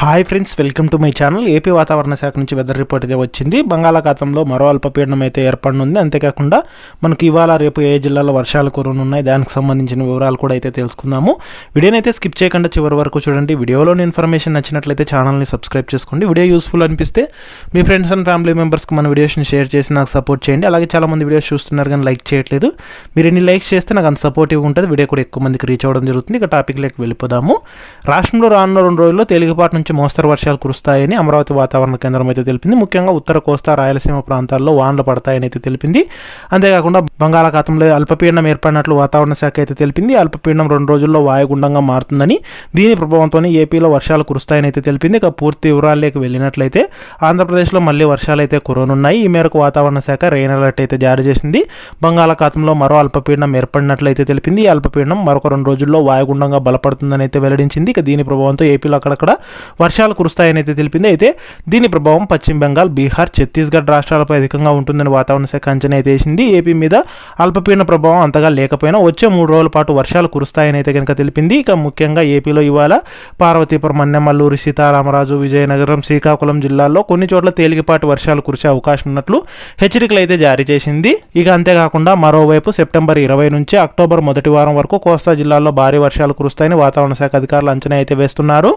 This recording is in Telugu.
Hi friends, welcome to my channel. AP వాతావరణ శాఖ నుంచి వెదర్ రిపోర్ట్ అయితే వచ్చింది. బంగాళాఖాతంలో మరో అల్పపీడనం అయితే ఏర్పడనుంది. అంతేకాకుండా మనకు ఇవాళ రేపు ఏ జిల్లాలో వర్షాలు కురనున్నాయి, దానికి సంబంధించిన వివరాలు కూడా అయితే తెలుసుకుందాము. వీడియోని అయితే స్కిప్ చేయకుండా చివరి వరకు చూడండి. వీడియోలోని ఇన్ఫర్మేషన్ నచ్చినట్లయితే ఛానల్ని సబ్స్క్రైబ్ చేసుకోండి. వీడియో యూస్ఫుల్ అనిపిస్తే మీ ఫ్రెండ్స్ అండ్ ఫ్యామిలీ మెంబర్స్కి మన వీడియోస్ని షేర్ చేసి నాకు సపోర్ట్ చేయండి. అలాగే చాలామంది వీడియోస్ చూస్తున్నారు కానీ లైక్ చేయట్లేదు. మీరు ఎన్ని లైక్స్ చేస్తే నాకు అంత సపోర్టివ్ ఉంటుంది. వీడియో కూడా ఎక్కువ మందికి రీచ్ అవ్వడం జరుగుతుంది. ఇక టాపిక్లోకి వెళ్ళిపోదాము. రాష్ట్రంలో రానున్న 2 రోజుల్లో తేలికపాటి నుంచి మోస్తరు వర్షాలు కురుస్తాయని అమరావతి వాతావరణ కేంద్రం అయితే తెలిపింది. ముఖ్యంగా ఉత్తర కోస్తా, రాయలసీమ ప్రాంతాల్లో వానలు పడతాయని అయితే తెలిపింది. అంతేకాకుండా బంగాళాఖాతంలో అల్పపీడనం ఏర్పడినట్లు వాతావరణ శాఖ అయితే తెలిపింది. అల్పపీడనం 2 రోజుల్లో వాయుగుండంగా మారుతుందని, దీని ప్రభావంతో ఏపీలో వర్షాలు కురుస్తాయని అయితే తెలిపింది. ఇక పూర్తి వివరాల్లోకి వెళ్ళినట్లయితే ఆంధ్రప్రదేశ్లో మళ్ళీ వర్షాలు అయితే కురనున్నాయి. ఈ మేరకు వాతావరణ శాఖ రెయిన్ అలర్ట్ అయితే జారీ చేసింది. బంగాళాఖాతంలో మరో అల్పపీడనం ఏర్పడినట్లయితే తెలిపింది. ఈ అల్పపీడనం మరొక 2 రోజుల్లో వాయుగుండంగా బలపడుతుందని అయితే వెల్లడించింది. ఇక దీని ప్రభావంతో ఏపీలో అక్కడక్కడ వర్షాలు కురుస్తాయని అయితే తెలిపింది. అయితే దీని ప్రభావం పశ్చిమ బెంగాల్, బీహార్, ఛత్తీస్గఢ్ రాష్ట్రాలపై అధికంగా ఉంటుందని వాతావరణ శాఖ అంచనా అయితే వేసింది. ఏపీ మీద అల్పపీడన ప్రభావం అంతగా లేకపోయినా వచ్చే 3 రోజుల పాటు వర్షాలు కురుస్తాయని అయితే కనుక తెలిపింది. ఇక ముఖ్యంగా ఏపీలో ఇవాళ పార్వతీపురం, అన్నెమల్లూరు, సీతారామరాజు, విజయనగరం, శ్రీకాకుళం జిల్లాల్లో కొన్ని చోట్ల తేలికపాటి వర్షాలు కురిసే అవకాశం ఉన్నట్లు హెచ్చరికలు అయితే జారీ చేసింది. ఇక అంతేకాకుండా మరోవైపు సెప్టెంబర్ 20 నుంచి అక్టోబర్ మొదటి వారం వరకు కోస్తా జిల్లాల్లో భారీ వర్షాలు కురుస్తాయని వాతావరణ శాఖ అధికారులు అంచనా అయితే వేస్తున్నారు.